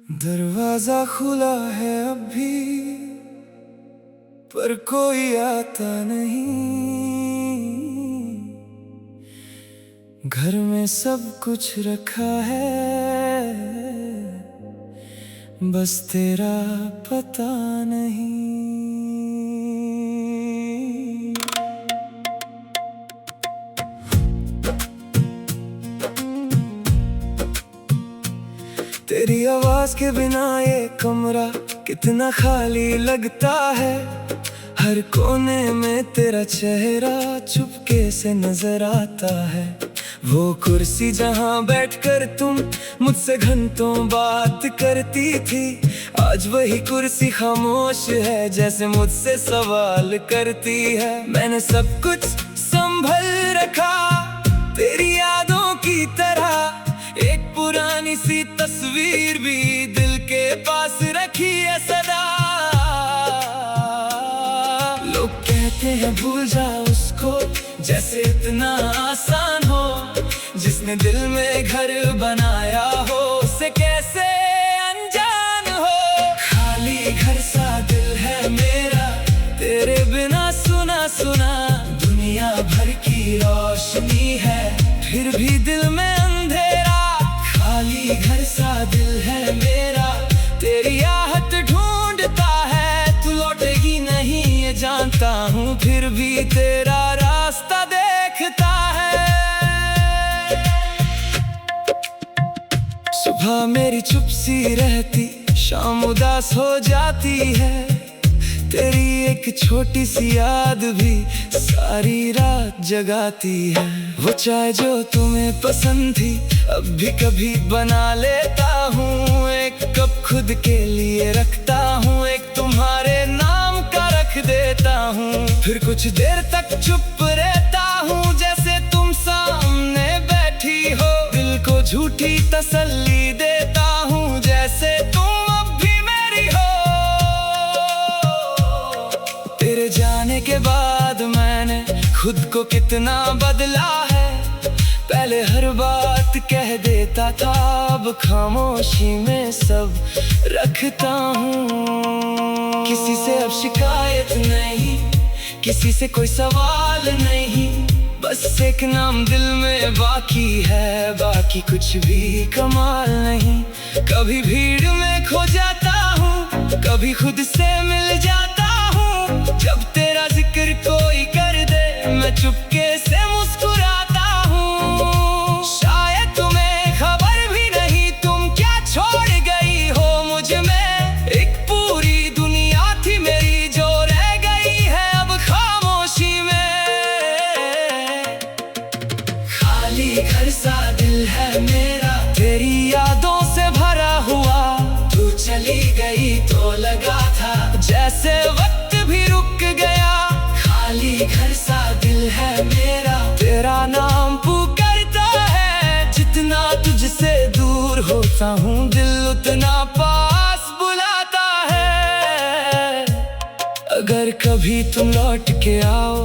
दरवाजा खुला है अभी पर कोई आता नहीं। घर में सब कुछ रखा है बस तेरा पता नहीं। तेरी आवाज के बिना ये कमरा कितना खाली लगता है। हर कोने में तेरा चेहरा चुपके से नजर आता है। वो कुर्सी जहां बैठकर तुम मुझसे घंटों बात करती थी, आज वही कुर्सी खामोश है जैसे मुझसे सवाल करती है। मैंने सब कुछ संभल रखा तेरी यादों की तरह, एक पुरानी सी तस्वीर भी दिल के पास रखी है सदा। लोग कहते हैं भूल जा उसको, जैसे इतना आसान हो। जिसने दिल में घर बनाया हो उसे कैसे अनजान हो। खाली घर सा दिल है मेरा, तेरे बिना सुना सुना। दुनिया भर की रोशनी है फिर भी दिल में अंधेरा। खाली घर सा दिल है मेरा, तेरी आहट ढूंढता है। तू लौटेगी नहीं ये जानता हूँ, फिर भी तेरा रास्ता देखता है। सुबह मेरी चुप सी रहती, शाम उदास हो जाती है। तेरी एक छोटी सी याद भी सारी रात जगाती है। वो चाय जो तुम्हें पसंद थी अब भी कभी बना लेता हूँ। एक कप खुद के लिए रखता हूँ, एक तुम्हारे नाम का रख देता हूँ। फिर कुछ देर तक चुप रहता हूँ जैसे तुम सामने बैठी हो। दिल को झूठी तसल्ली देता हूँ जैसे तुम अब भी मेरी हो। तेरे जाने के बाद मैंने खुद को कितना बदला है। पहले हर बात कह देता था, अब खामोशी में सब रखता हूँ। किसी से अब शिकायत नहीं, किसी से कोई सवाल नहीं। बस एक नाम दिल में बाकी है, बाकी कुछ भी कमाल नहीं। कभी भीड़ में खो जाता हूँ, कभी खुद से मिल जाता हूँ। जब तेरा जिक्र कोई कर दे मैं चुपके से मुस्कुराता हूँ। शायद तुम्हें खबर भी नहीं तुम क्या छोड़ गई हो मुझ में। एक पूरी दुनिया थी मेरी जो रह गई है अब खामोशी में। खाली घर सा दिल है मेरा, तेरी यादों से भरा हुआ। तू चली गई तो लगा था जैसे वक्त भी रुक गया। खाली घर सा दिल है मेरा, तेरा नाम पुकारता है। जितना तुझसे दूर होता हूँ दिल उतना पास बुलाता है। अगर कभी तुम लौट के आओ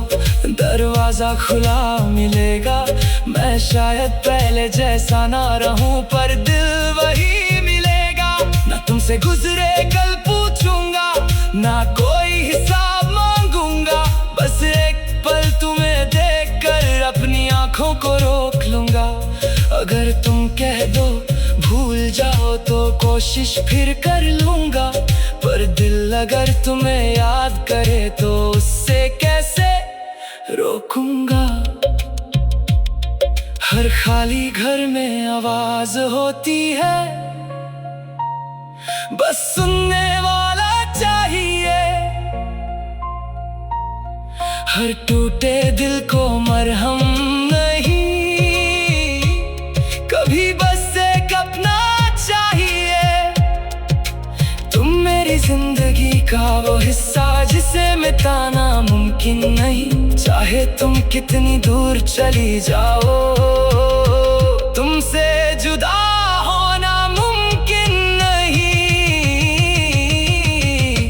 दरवाजा खुला मिलेगा। मैं शायद पहले जैसा ना रहूं पर दिल वही मिलेगा। ना तुमसे गुजरे कल पूछूंगा, ना कोई हिसाब मांगूंगा। बस एक पल तुम्हें देखकर अपनी आंखों को रोक लूंगा। अगर तुम कह दो भूल जाओ तो कोशिश फिर कर लूंगा। पर दिल अगर तुम्हें याद करे तो उससे कैसे रोकूंगा। हर खाली घर में आवाज होती है, बस सुनने वाला चाहिए। हर टूटे दिल को मरहम नहीं, कभी बस एक अपना चाहिए। तुम मेरी जिंदगी का वो हिस्सा जिसे मिटाना मुमकिन नहीं। चाहे तुम कितनी दूर चली जाओ, तुमसे जुदा होना मुमकिन नहीं।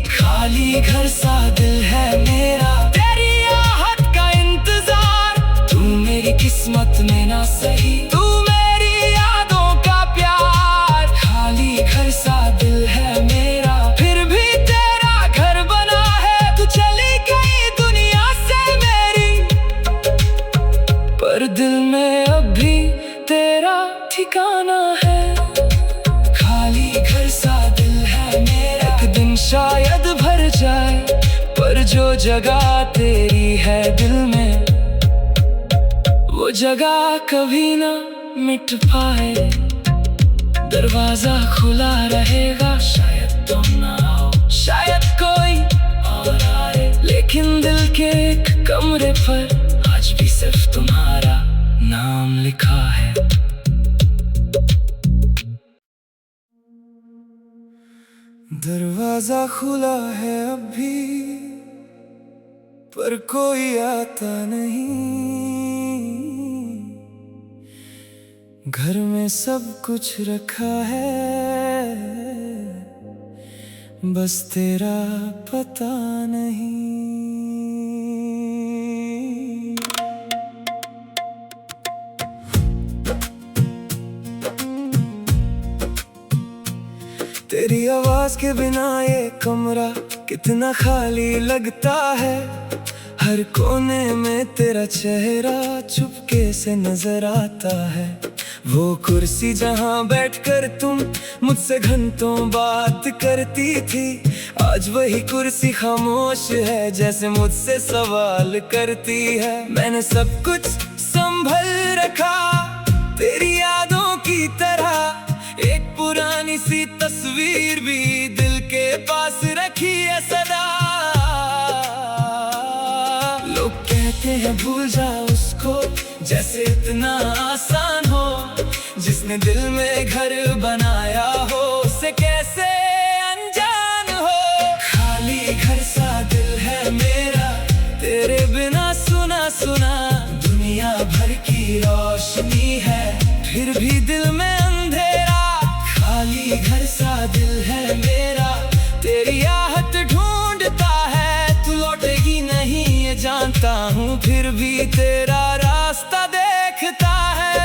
खाली घर सा दिल है मेरा, तेरी आहट का इंतजार। तू मेरी किस्मत में ना सही, तू मेरी यादों का प्यार। खाली घर सा दिल ठिकाना है। खाली घर सा दिल है मेरा, एक दिन शायद भर जाए, पर जो जगह तेरी है दिल में, वो जगह कभी ना मिट पाए। दरवाजा खुला रहेगा, शायद तुम ना आओ, शायद कोई और आए, लेकिन दिल के एक कमरे पर आज भी सिर्फ तुम्हारा नाम लिखा है। दरवाजा खुला है अभी, पर कोई आता नहीं। घर में सब कुछ रखा है, बस तेरा पता नहीं। तेरी आवाज के बिना ये कमरा कितना खाली लगता है। हर कोने में तेरा चेहरा चुपके से नजर आता है। वो कुर्सी जहाँ बैठकर तुम मुझसे घंटों बात करती थी, आज वही कुर्सी खामोश है, जैसे मुझसे सवाल करती है। मैंने सब कुछ संभल रखा तेरी यादों की तरह, एक पुरानी सी तस्वीर भी दिल के पास रखी है सदा। लोग कहते हैं भूल जा उसको, जैसे इतना आसान हो, जिसने दिल में घर बनाया हो उसे कैसे अनजान हो। खाली घर सा दिल है मेरा, तेरे बिना सुना सुना, दुनिया भर की रोशनी है फिर भी दिल में अंधेरा। खाली घर सा दिल है मेरा, तेरी आहट ढूंढता है, तू लौटेगी नहीं ये जानता हूँ, फिर भी तेरा रास्ता देखता है।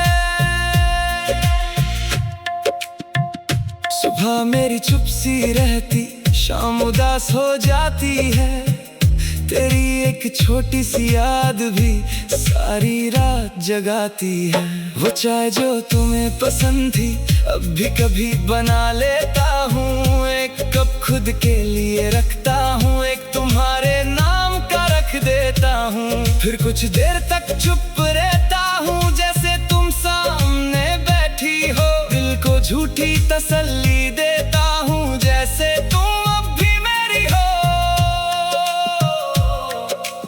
सुबह मेरी चुप सी रहती, शाम उदास हो जाती है, तेरी एक छोटी सी याद भी सारी रात जगाती है। वो चाय जो तुम्हें पसंद थी अब भी कभी बना लेता हूँ, एक कप खुद के लिए रखता हूँ, एक तुम्हारे नाम का रख देता हूँ, फिर कुछ देर तक चुप रहता हूँ, जैसे तुम सामने बैठी हो, दिल को झूठी तसल्ली देता हूँ, जैसे तुम अब भी मेरी हो।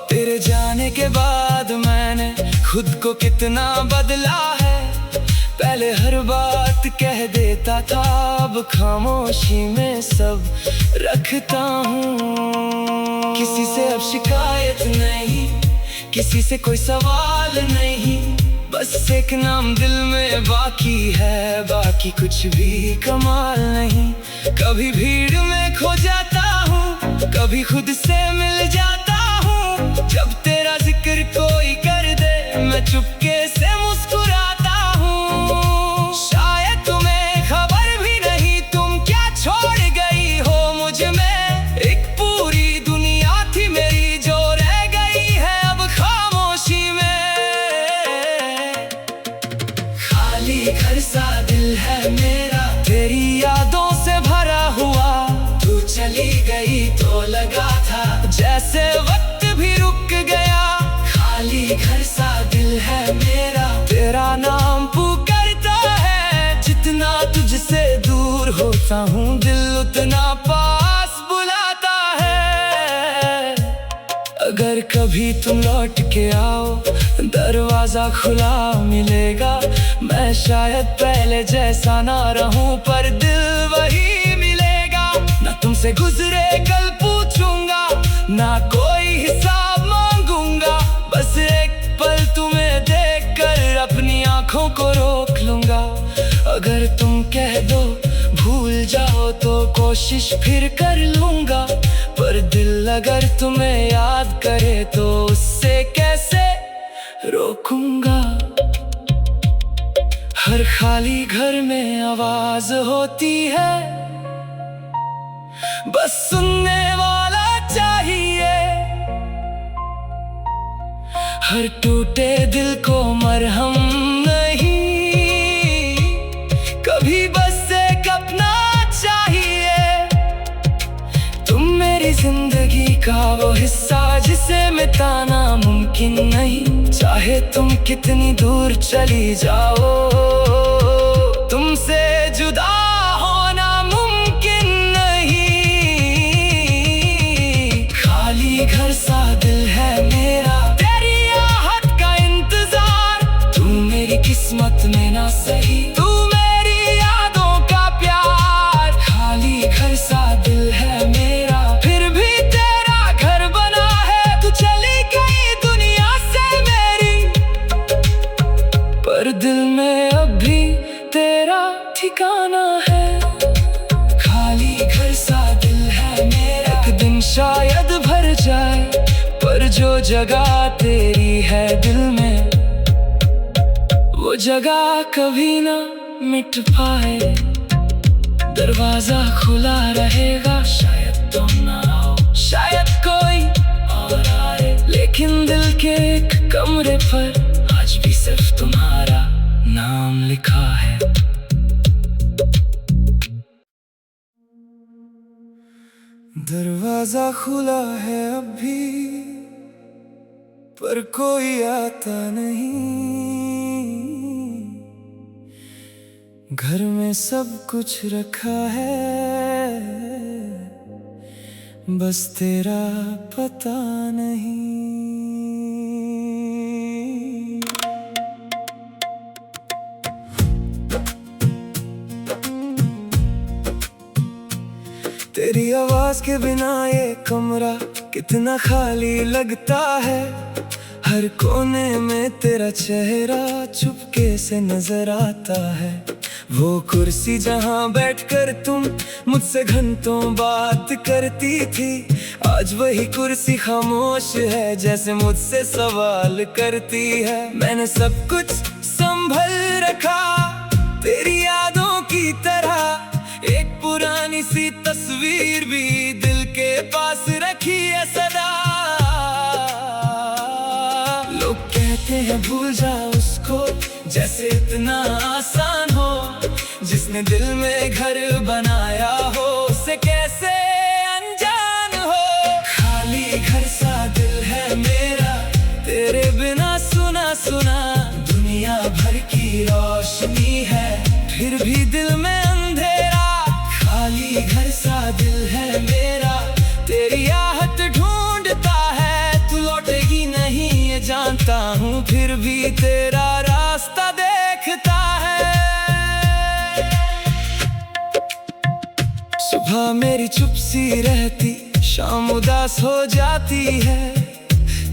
तेरे जाने के बाद मैंने खुद को कितना बदला है, पहले हर बात कह देता था, अब खामोशी में सब रखता हूँ। किसी से अब शिकायत नहीं, किसी से कोई सवाल नहीं, बस एक नाम दिल में बाकी है, बाकी कुछ भी कमाल नहीं। कभी भीड़ में खो जाता हूँ, कभी खुद से मिल जाता हूँ, जब तेरा जिक्र कोई कर दे मैं चुपके से मुस्कुराता हूँ। शायद तुम्हें खबर भी नहीं तुम क्या छोड़ गई हो मुझ में, एक पूरी दुनिया थी मेरी जो रह गई है अब खामोशी में। खाली घर सा दिल है मेरा, तेरी यादों से भरा हुआ, तू चली गई तो लगा था जैसे वक्त भी रुक गया। खाली घर सा दिल है मेरा, तेरा नाम पुकारता है, जितना तुझसे दूर होता हूँ दिल उतना पास बुलाता है। अगर कभी तुम लौट के आओ दरवाजा खुला मिलेगा, मैं शायद पहले जैसा ना रहूं पर दिल वही मिलेगा। ना तुमसे गुजरे कल पूछूंगा, ना कोई हिसाब मांगूंगा, बस एक पल तुम्हें देखकर अपनी आंखों को रोक लूंगा। अगर तुम कह दो भूल जाओ तो कोशिश फिर कर लूंगा, पर दिल अगर तुम्हें याद करे तो उससे कैसे रोकूंगा। हर खाली घर में आवाज होती है, बस सुनने वाला चाहिए। हर टूटे दिल को मरहम नहीं, अभी बस एक अपना चाहिए। तुम मेरी जिंदगी का वो हिस्सा जिसे मिटाना मुमकिन नहीं। चाहे तुम कितनी दूर चली जाओ, तुमसे जुदा होना मुमकिन नहीं। खाली घर सा दिल है मेरा, तेरी आहट का इंतजार। तू मेरी किस्मत में ना सही, तू मेरी यादों का प्यार। खाली घर सा दिल है मेरा, फिर भी तेरा घर बना है। तू चली गई दुनिया से मेरी, पर दिल में अब भी तेरा ठिकाना है। खाली घर सा दिल है मेरा, एक दिन शायद भर जाए, पर जो जगह तेरी है दिल में, वो जगह कभी ना मिट पाए। दरवाजा खुला रहेगा, शायद तुम ना आओ, शायद कोई और आए, लेकिन दिल के एक कमरे पर आज भी सिर्फ तुम्हारा नाम लिखा है। दरवाजा खुला है अभी, पर कोई आता नहीं। घर में सब कुछ रखा है, बस तेरा पता नहीं। तेरी आवाज के बिना ये कमरा कितना खाली लगता है। हर कोने में तेरा चेहरा चुपके से नजर आता है। वो कुर्सी जहाँ बैठकर तुम मुझसे घंटों बात करती थी, आज वही कुर्सी खामोश है, जैसे मुझसे सवाल करती है। मैंने सब कुछ संभल रखा तेरी यादों की तरह, एक पुरानी सी तस्वीर भी दिल के पास रखी है सदा। लोग कहते हैं भूल जा उसको, जैसे इतना आसान हो। जिसने दिल में घर बनाया हो, उसे कैसे अनजान हो। खाली घर सा दिल है मेरा, तेरे बिना सुना सुना। दुनिया भर की रोशनी है, फिर भी दिल में अंधेरा। खाली घर सा दिल है मेरा, तेरी आहट ढूंढता है। तू लौटेगी नहीं ये जानता हूँ, फिर भी तेरा रास्ता देखता है। सुबह मेरी चुप सी रहती, शाम उदास हो जाती है।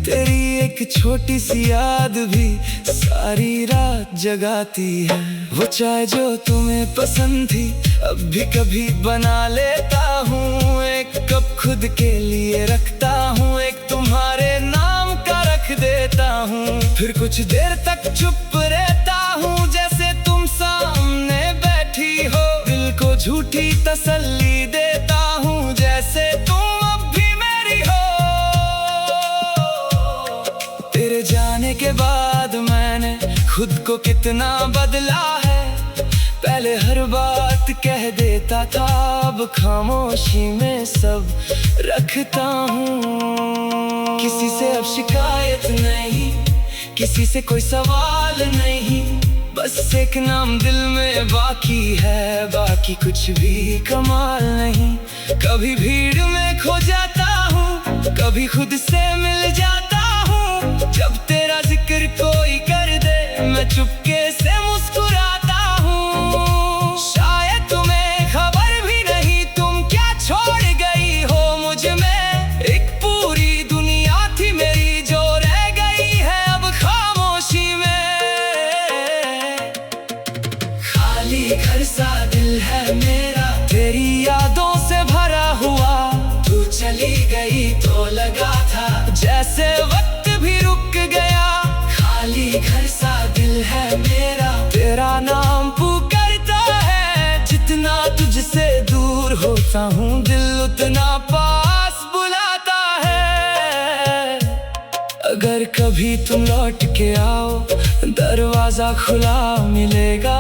तेरी एक छोटी सी याद भी सारी रात जगाती है। वो चाय जो तुम्हें पसंद थी, अब भी कभी बना लेता हूँ। एक कप खुद के लिए रखता हूँ, एक तुम्हारे नाम का रख देता हूँ। फिर कुछ देर तक चुप रहता हूँ, जैसे तुम सामने बैठी हो। दिल को झूठी तसल्ली देता हूँ, जैसे तुम अब भी मेरी हो। तेरे जाने के बाद मैंने खुद को कितना बदला है। पहले हर बात कह देता था, अब खामोशी में सब रखता हूँ। किसी से अब शिकायत नहीं, किसी से कोई सवाल नहीं। बस एक नाम दिल में बाकी है, बाकी कुछ भी कमाल नहीं। कभी भीड़ में खो जाता हूँ, कभी खुद से मिल जाता हूँ। जब तेरा जिक्र कोई कर दे, मैं चुपके से मुस्कुराता हूँ। शायद तुम्हें खबर भी नहीं, तुम क्या छोड़ गई हो मुझ में। एक पूरी दुनिया थी मेरी, जो रह गई है अब खामोशी में। खाली घर सा दिल है मेरा, तेरी यादों से भरा हुआ। तू चली गई तो लगा था जैसे वक्त भी रुक गया। खाली घर सा दिल है मेरा, तेरा नाम पुकारता है। जितना तुझसे दूर होता हूँ, दिल उतना पास बुलाता है। अगर कभी तुम लौट के आओ, दरवाजा खुला मिलेगा।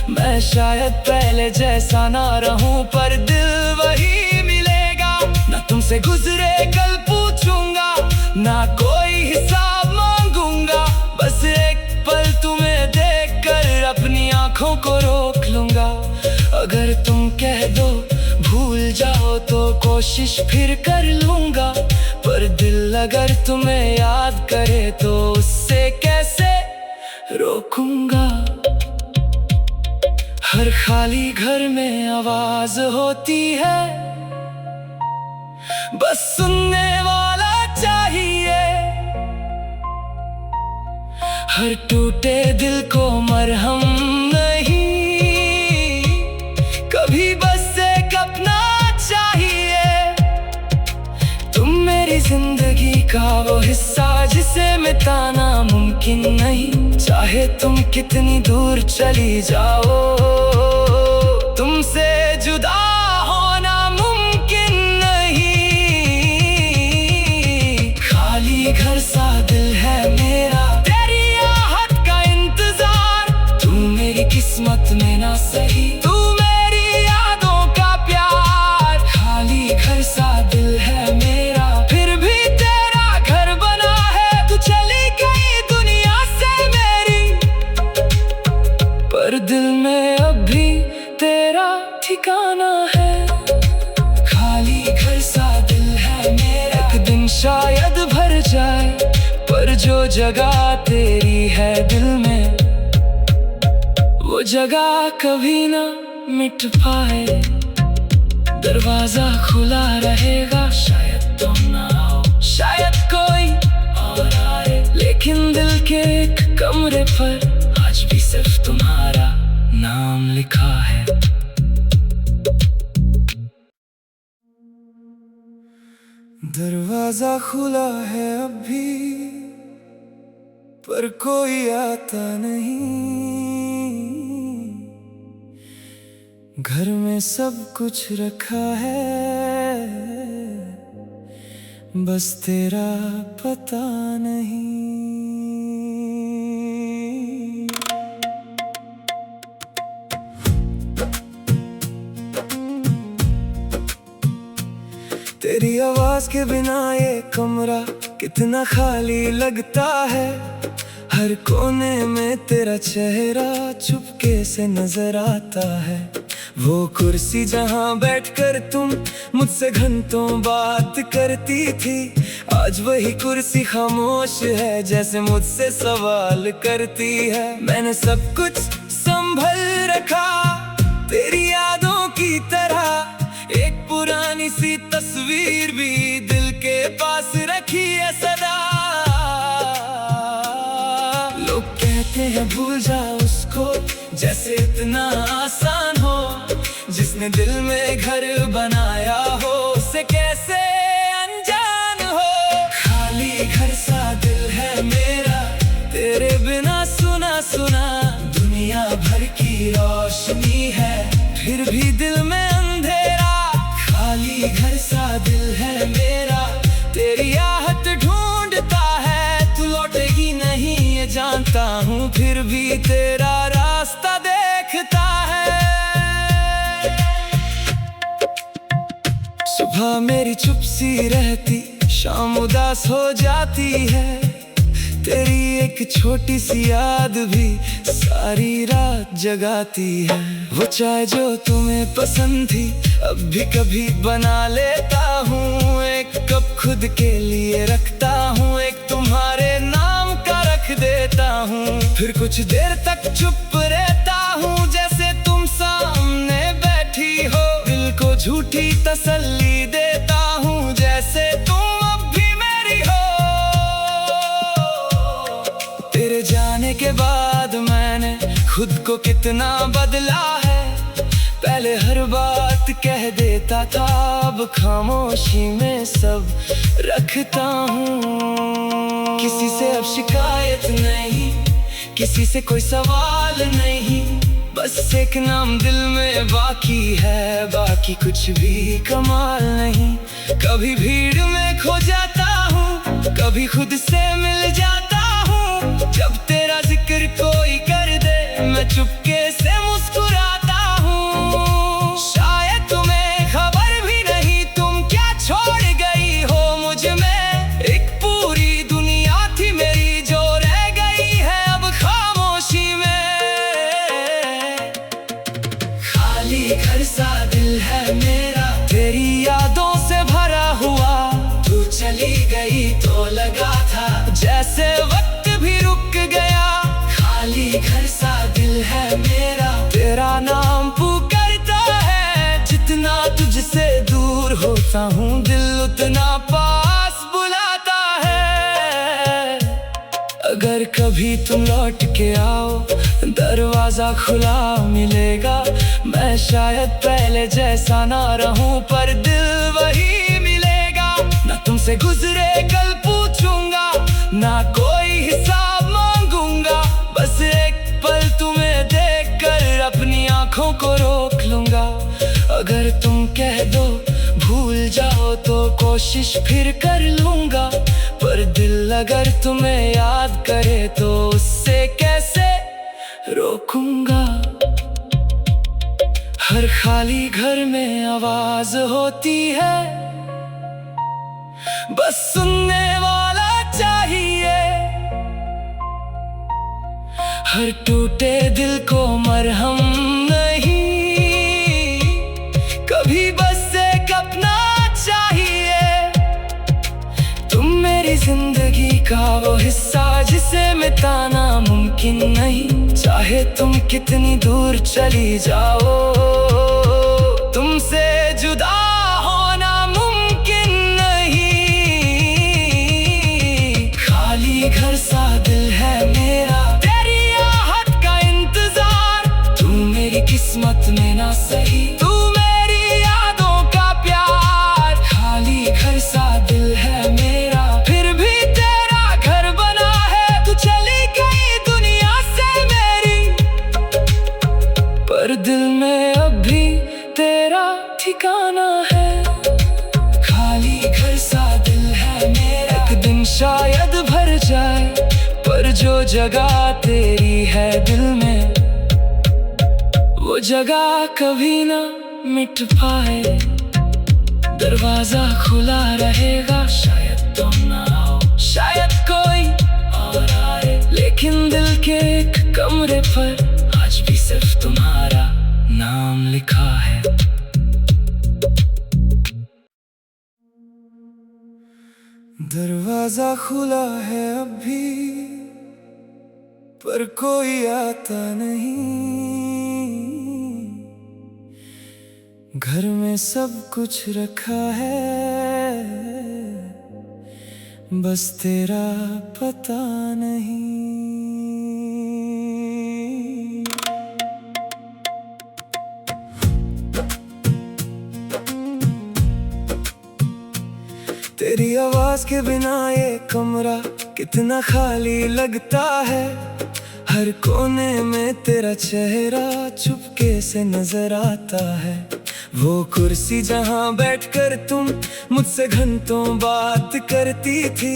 मैं शायद पहले जैसा ना रहूं, पर दिल वही मिलेगा। ना तुमसे गुजरे कल पूछूंगा, ना कोई हिसाब मांगूंगा। बस एक पल तुम्हें देखकर अपनी आंखों को रोक लूंगा। अगर तुम कह दो भूल जाओ तो कोशिश फिर कर लूंगा, पर दिल अगर तुम्हें याद करे तो उससे कैसे रोकूंगा। हर खाली घर में आवाज होती है, बस सुनने वाला चाहिए। हर टूटे दिल को मरहम नहीं, कभी बस एक अपना चाहिए। तुम मेरी जिंदगी का वो हिस्सा जिसे मिटाना मुमकिन नहीं। चाहे तुम कितनी दूर चली जाओ, तुमसे जुदा होना मुमकिन नहीं। खाली घर सा दिल है मेरा, तेरी आहट का इंतजार। तू मेरी किस्मत में ना सही, तू मेरी यादों का प्यार। खाली घर सा दिल है मेरा, फिर भी तेरा घर बना है। तू चली गई दुनिया से मेरी, पर दिल में अब भी तेरा ठिकाना है। खाली घर सा दिल है मेरा, एक दिन शायद भर जाए, पर जो जगह तेरी है दिल में, वो जगह कभी ना मिट पाए। दरवाजा खुला रहेगा, शायद तुम ना आओ, शायद कोई और आए, लेकिन दिल के एक कमरे पर आज भी सिर्फ तुम्हारा नाम लिखा है। दरवाजा खुला है अभी, पर कोई आता नहीं। घर में सब कुछ रखा है, बस तेरा पता नहीं। तेरी आवाज के बिना ये कमरा कितना खाली लगता है। हर कोने में तेरा चेहरा चुपके से नजर आता है। वो कुर्सी जहां बैठकर तुम मुझसे घंटों बात करती थी, आज वही कुर्सी खामोश है, जैसे मुझसे सवाल करती है। मैंने सब कुछ संभल रखा तेरी यादों की तरह, एक पुरानी सी तस्वीर भी दिल के पास रखी है सदा। लोग कहते हैं भूल जा उसको, जैसे इतना आसान हो। जिसने दिल में घर बनाया हो, उसे कैसे अनजान हो। खाली घर सा दिल है मेरा, तेरे बिना सुना सुना। दुनिया भर की रोशनी है, फिर भी दिल में अंधेरा। खाली घर सा दिल है मेरा, तेरी आहट ढूंढता है। तू लौटेगी नहीं ये जानता हूँ, फिर भी तेरा रास्ता देखता है। सुबह मेरी चुप सी रहती, शाम उदास हो जाती है। तेरी एक छोटी सी याद भी सारी रात जगाती है। वो चाय जो तुम्हें पसंद थी, अब भी कभी बना लेता हूँ। एक कप खुद के लिए रखता हूँ, एक तुम्हारे नाम का रख देता हूँ। फिर कुछ देर तक चुप रहता हूँ, जैसे तुम सामने बैठी हो। दिल को झूठी तसल्ली देता हूँ, जैसे तुम अब भी मेरी हो। तेरे जाने के बाद मैंने खुद को कितना बदला है। पहले हर बात कह देता था, अब खामोशी में सब रखता हूँ। किसी से अब शिकायत नहीं, किसी से कोई सवाल नहीं। बस एक नाम दिल में बाकी है, बाकी कुछ भी कमाल नहीं। कभी भीड़ में खो जाता हूँ, कभी खुद से मिल जाता हूँ। जब तेरा जिक्र कोई चुपके से मुस्कुराता हूँ। शायद तुम्हें खबर भी नहीं तुम क्या छोड़ गई हो मुझ में। एक पूरी दुनिया थी मेरी जो रह गई है अब खामोशी में। खाली घर सा दिल है मेरा तेरी यादों से भरा हुआ। तू चली गई तो लगा था जैसे वक्त भी रुक गया। खाली घर सा दिल है मेरा तेरा नाम पुकारता है। जितना तुझसे दूर होता हूँ दिल उतना पास बुलाता है। अगर कभी तुम लौट के आओ दरवाजा खुला मिलेगा। मैं शायद पहले जैसा ना रहूं पर दिल वही मिलेगा। ना तुमसे गुजरे कल पूछूंगा ना कोई हिसाब मांगूंगा। बस एक पल तुम्हें देखकर अपनी आंखों को रोक लूंगा। अगर तुम कह दो भूल जाओ तो कोशिश फिर कर लूंगा। पर दिल अगर तुम्हें याद करे तो उससे कैसे रोकूंगा। हर खाली घर में आवाज होती है बस सुनने वाला चाहिए। हर टूटे दिल को मरहम नहीं कभी बस एक अपना चाहिए। तुम मेरी जिंदगी का वो हिस्सा जिसे मिटाना मुमकिन नहीं। चाहे तुम कितनी दूर चली जाओ तुमसे जुदा होना मुमकिन नहीं। खाली घर सा दिल है मेरा तेरी आहट का इंतजार। तू मेरी किस्मत में ना सही तू मेरी यादों का प्यार। खाली घर सा दिल है मेरा फिर भी तेरा घर बना है। तू चली गई दुनिया से मेरी पर दिल में अब भी तेरा ठिकाना है। खाली घर सा दिल है मेरा एक दिन शायद भर जाए पर जो जगह तेरी है दिल में वो जगह कभी ना मिट पाए। दरवाजा खुला रहेगा शायद तुम ना आओ शायद कोई और आए। लेकिन दिल के एक कमरे पर आज भी सिर्फ तुम्हारा नाम लिखा है। दरवाजा खुला है अभी पर कोई आता नहीं। घर में सब कुछ रखा है बस तेरा पता नहीं। तेरी आवाज के बिना ये कमरा कितना खाली लगता है। हर कोने में तेरा चेहरा चुपके से नजर आता है। वो कुर्सी जहाँ बैठकर तुम मुझसे घंटों बात करती थी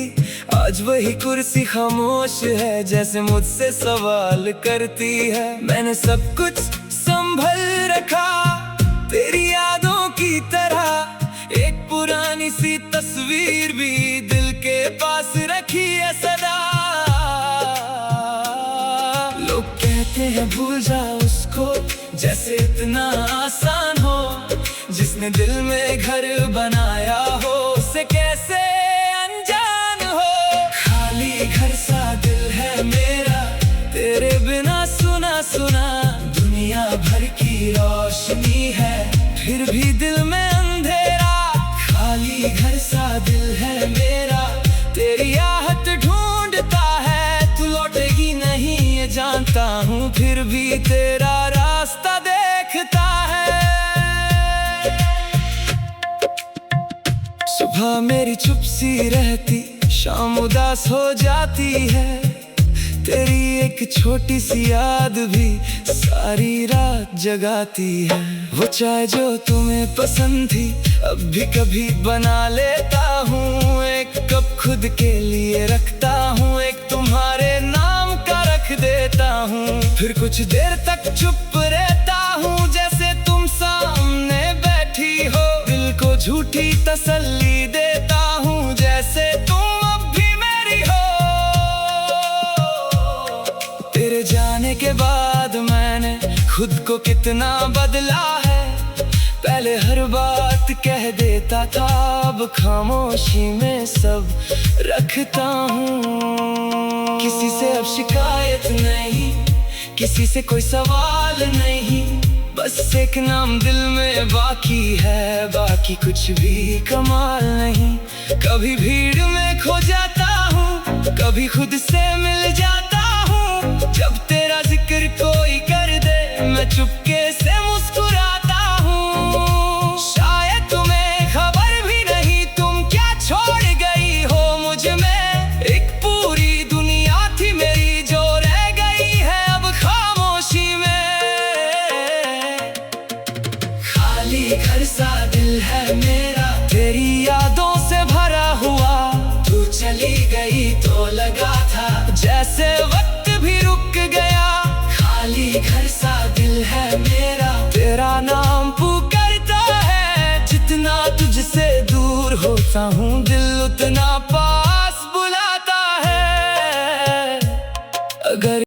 आज वही कुर्सी खामोश है जैसे मुझसे सवाल करती है। मैंने सब कुछ संभल रखा तेरी यादों की तरह। एक पुरानी सी तस्वीर भी दिल के पास रखी है सदा। लोग कहते हैं भूल जा उसको जैसे इतना आसान हो। जिसने दिल में घर बनाया हो उसे कैसे अनजान हो। खाली घर सा दिल है मेरा तेरे बिना सुना सुना। दुनिया भर की रोशनी है फिर भी दिल में अंधेरा। खाली घर सा दिल है मेरा तेरी आहट ढूंढता है। तू लौटेगी नहीं ये जानता हूँ फिर भी तेरा रास्ता देखता है। सुबह मेरी चुप सी रहती शाम उदास हो जाती है। तेरी एक छोटी सी याद भी सारी रात जगाती है। वो चाय जो तुम्हें पसंद थी अब भी कभी बना लेता हूँ। एक कप खुद के लिए रखता हूँ एक तुम्हारे नाम का रख देता हूँ। फिर कुछ देर तक चुप रहता हूँ, जैसे तुम सामने बैठी हो। दिल को झूठी तसल्ली देता हूँ, जैसे तुम अब भी मेरी हो। तेरे जाने के बाद मैंने खुद को कितना बदला है। पहले हर बात कह देता था, अब खामोशी में सब रखता हूँ। किसी से अब शिकायत नहीं, किसी से कोई सवाल नहीं, बस एक नाम दिल में बाकी है, बाकी कुछ भी कमाल नहीं। कभी भीड़ में खो जाता हूँ, कभी खुद से मिल जाता हूँ। जब तेरा जिक्र कोई कर दे, मैं चुपके से मुस्कुराता हूँ। शायद तुम्हें खबर भी नहीं, तुम क्या छोड़ गई हो मुझ में। एक पूरी दुनिया थी मेरी, जो रह गई है अब खामोशी में। खाली घर सा दिल है मेरा, तेरी यादों से भरा हुआ। तू चली गई तो लगा था जैसे वक्त भी रुक गया। खाली घर सा दिल है मेरा, तेरा नाम पुकारता है। जितना तुझसे दूर होता हूँ, दिल उतना पास